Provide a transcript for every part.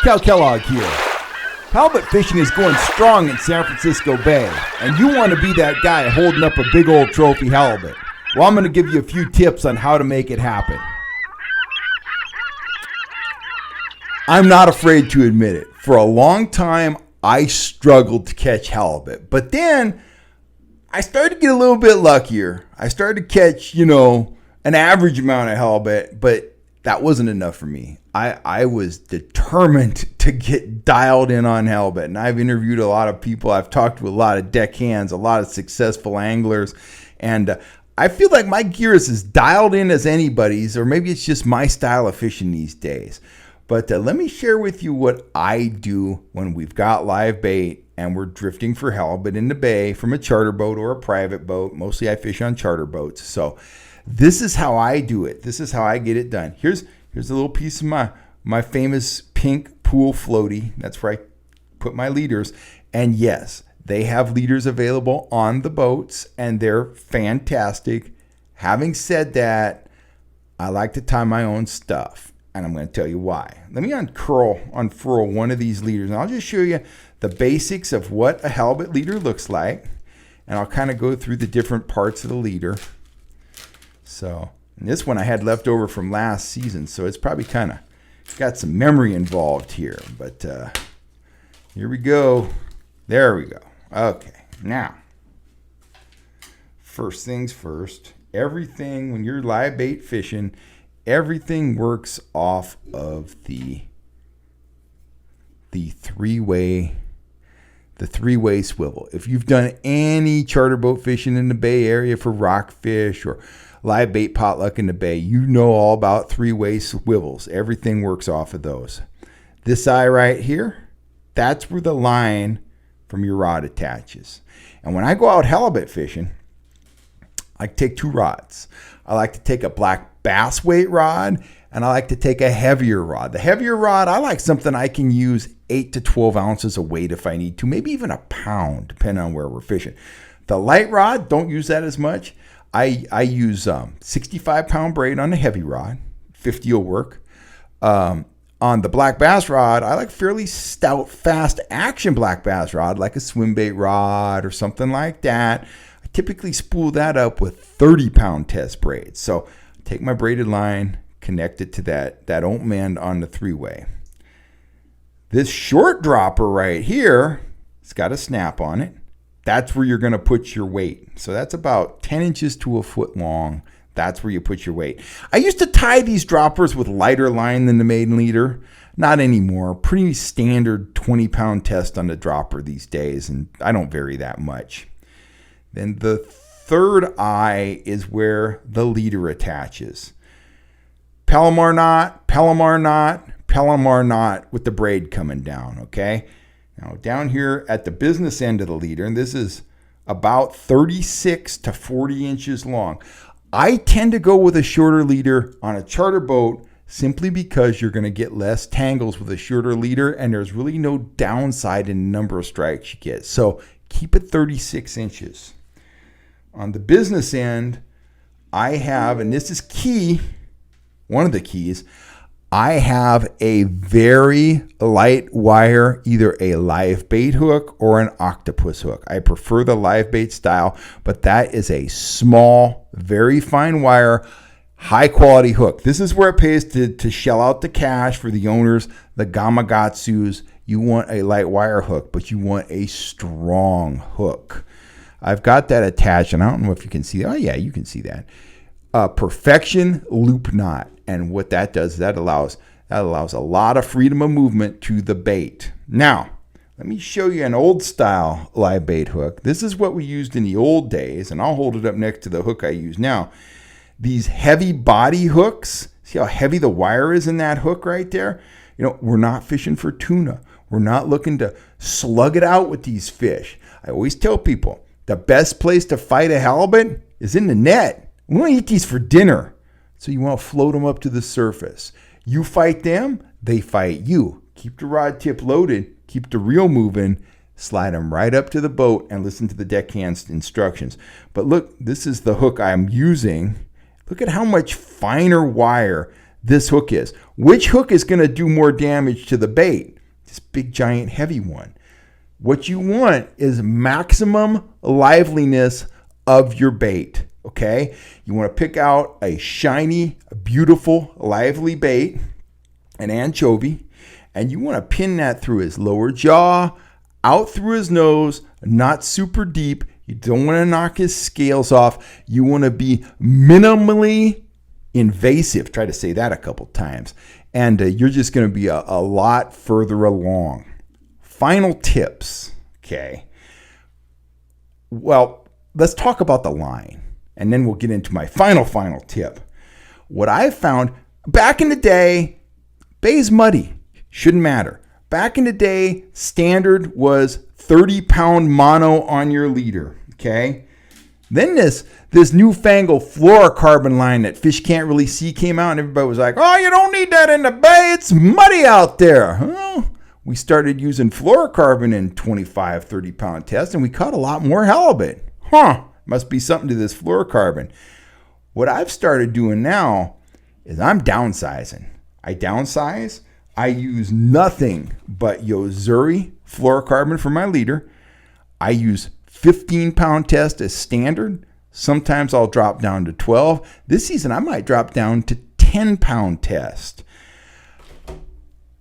Cal Kellogg here. Halibut fishing is going strong in San Francisco Bay, and you want to be that guy holding up a big old trophy halibut. Well, I'm going to give you a few tips on how to make it happen. I'm not afraid to admit it. For a long time, I struggled to catch halibut, but then I started to get a little bit luckier. I started to catch, an average amount of halibut, but that wasn't enough for me. I was determined to get dialed in on halibut, and I've interviewed a lot of people. I've talked to a lot of deckhands, a lot of successful anglers, and I feel like my gear is as dialed in as anybody's, or maybe it's just my style of fishing these days. But let me share with you what I do when we've got live bait and we're drifting for halibut in the bay from a charter boat or a private boat. Mostly I fish on charter boats. So this is how I do it. This is how I get it done. Here's a little piece of my famous pink pool floaty. That's where I put my leaders. And yes, they have leaders available on the boats, and they're fantastic. Having said that, I like to tie my own stuff, and I'm going to tell you why. Let me unfurl one of these leaders, and I'll just show you the basics of what a halibut leader looks like, and I'll kind of go through the different parts of the leader. So, and this one I had left over from last season, so it's probably kind of got some memory involved here. But here we go. There we go. Okay, now, first things first, everything, when you're live bait fishing, everything works off of the three-way swivel. If you've done any charter boat fishing in the Bay Area for rockfish or live bait potluck in the Bay, you know all about three-way swivels. Everything works off of those. This eye right here, that's where the line from your rod attaches. And when I go out halibut fishing, I take two rods. I like to take a black bass weight rod, and I like to take a heavier rod. The heavier rod, I like something I can use 8 to 12 ounces of weight if I need to, maybe even a pound, depending on where we're fishing. The light rod, don't use that as much. I use 65-pound braid on the heavy rod. 50 will work. On the black bass rod, I like fairly stout, fast action black bass rod, like a swim bait rod or something like that. I typically spool that up with 30-pound test braids. So take my braided line, connect it to that open end on the three-way. This short dropper right here, it's got a snap on it. That's where you're going to put your weight. So that's about 10 inches to a foot long. That's where you put your weight. I used to tie these droppers with lighter line than the maiden leader. Not anymore. Pretty standard 20-pound test on the dropper these days, and I don't vary that much. Then the third eye is where the leader attaches. Palomar knot, Palomar knot, Palomar knot with the braid coming down, okay? Now down here at the business end of the leader, and this is about 36 to 40 inches long. I tend to go with a shorter leader on a charter boat simply because you're going to get less tangles with a shorter leader, and there's really no downside in the number of strikes you get. So keep it 36 inches. On the business end, I have, and this is key, one of the keys, I have a very light wire, either a live bait hook or an octopus hook. I prefer the live bait style, but that is a small, very fine wire, high quality hook. This is where it pays to shell out the cash for the owners, the Gamakatsus. You want a light wire hook, but you want a strong hook. I've got that attached, and I don't know if you can see that. Oh yeah, you can see that. Perfection loop knot. And what that does, that allows a lot of freedom of movement to the bait. Now, let me show you an old style live bait hook. This is what we used in the old days, and I'll hold it up next to the hook I use now. These heavy body hooks, see how heavy the wire is in that hook right there? We're not fishing for tuna. We're not looking to slug it out with these fish. I always tell people, the best place to fight a halibut is in the net. We want to eat these for dinner. So you want to float them up to the surface. You fight them, they fight you. Keep the rod tip loaded, keep the reel moving, slide them right up to the boat, and listen to the deckhand's instructions. But look, this is the hook I'm using. Look at how much finer wire this hook is. Which hook is going to do more damage to the bait? This big, giant, heavy one. What you want is maximum liveliness of your bait, okay? You want to pick out a shiny, beautiful, lively bait, an anchovy, and you want to pin that through his lower jaw, out through his nose, not super deep. You don't want to knock his scales off. You want to be minimally invasive. Try to say that a couple times. And you're just going to be a lot further along. Final tips, okay? Well, let's talk about the line, and then we'll get into my final tip. What I've found, back in the day, bay's muddy. Shouldn't matter. Back in the day, standard was 30-pound mono on your leader, okay? Then this newfangled fluorocarbon line that fish can't really see came out, and everybody was like, oh, you don't need that in the bay. It's muddy out there. Well, we started using fluorocarbon in 25, 30-pound tests, and we caught a lot more halibut. Must be something to this fluorocarbon. What I've started doing now is I'm downsizing. I downsize. I use nothing but Yo-Zuri fluorocarbon for my leader. I use 15-pound test as standard. Sometimes I'll drop down to 12. This season, I might drop down to 10-pound test.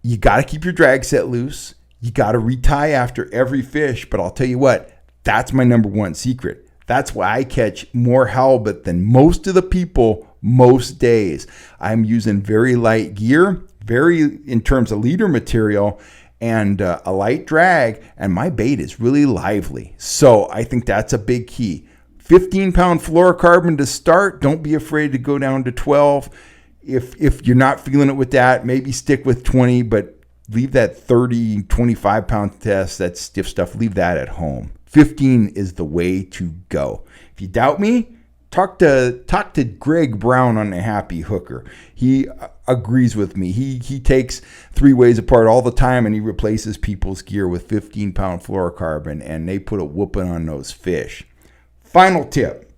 You got to keep your drag set loose. You got to retie after every fish. But I'll tell you what, that's my number one secret. That's why I catch more halibut than most of the people most days. I'm using very light gear, in terms of leader material, and a light drag, and my bait is really lively. So I think that's a big key. 15-pound fluorocarbon to start. Don't be afraid to go down to 12. If you're not feeling it with that, maybe stick with 20, but leave that 30, 25-pound test, that stiff stuff, leave that at home. 15 is the way to go. If you doubt me, talk to Greg Brown on the Happy Hooker. He agrees with me. He takes 3 ways apart all the time, and he replaces people's gear with 15-pound fluorocarbon, and they put a whooping on those fish. Final tip.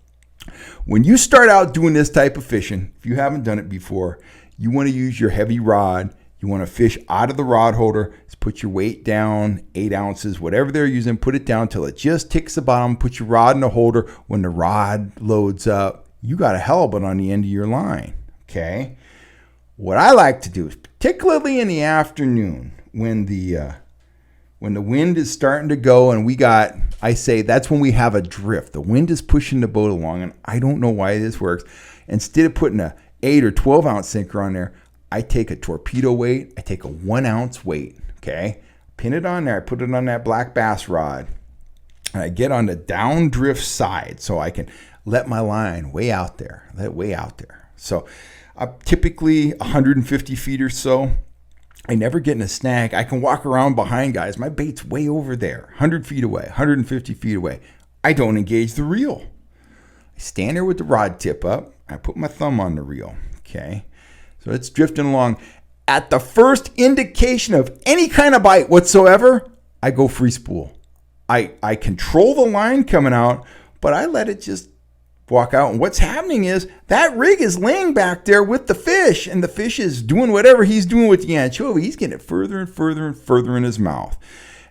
When you start out doing this type of fishing, if you haven't done it before, you want to use your heavy rod. You want to fish out of the rod holder. Just put your weight down, 8 ounces, whatever they're using, put it down till it just ticks the bottom. Put your rod in the holder. When the rod loads up, you got a halibut on the end of your line, okay? What I like to do is, particularly in the afternoon, when the wind is starting to go and I say that's when we have a drift. The wind is pushing the boat along, and I don't know why this works. Instead of putting a 8 or 12-ounce sinker on there, I take a torpedo weight. I take a 1-ounce weight, okay? Pin it on there. I put it on that black bass rod. And I get on the down drift side so I can let my line way out there. Let it way out there. So I'm typically 150 feet or so. I never get in a snag. I can walk around behind guys. My bait's way over there, 100 feet away, 150 feet away. I don't engage the reel. I stand there with the rod tip up. I put my thumb on the reel, okay? So it's drifting along. At the first indication of any kind of bite whatsoever, I go free spool. I control the line coming out, but I let it just walk out. And what's happening is that rig is laying back there with the fish, and the fish is doing whatever he's doing with the anchovy. He's getting it further and further and further in his mouth.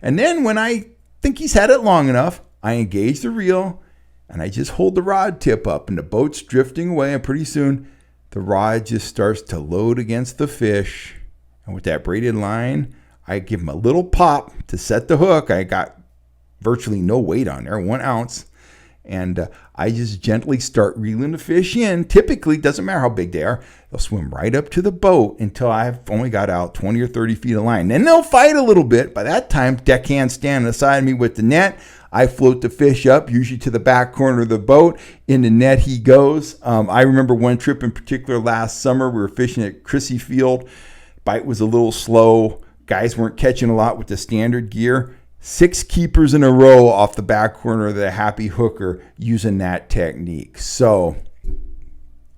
And then when I think he's had it long enough, I engage the reel, and I just hold the rod tip up, and the boat's drifting away, and pretty soon the rod just starts to load against the fish. And with that braided line, I give him a little pop to set the hook. I got virtually no weight on there, 1 ounce. And I just gently start reeling the fish in. Typically, doesn't matter how big they are, they'll swim right up to the boat until I've only got out 20 or 30 feet of line. Then they'll fight a little bit. By that time, deckhand's standing aside of me with the net. I float the fish up, usually to the back corner of the boat. In the net he goes. I remember one trip in particular last summer. We were fishing at Crissy Field. Bite was a little slow. Guys weren't catching a lot with the standard gear. 6 keepers in a row off the back corner of the Happy Hooker using that technique. So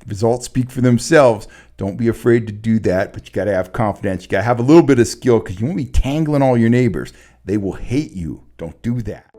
results speak for themselves. Don't be afraid to do that, but you got to have confidence. You got to have a little bit of skill because you won't be tangling all your neighbors. They will hate you. Don't do that.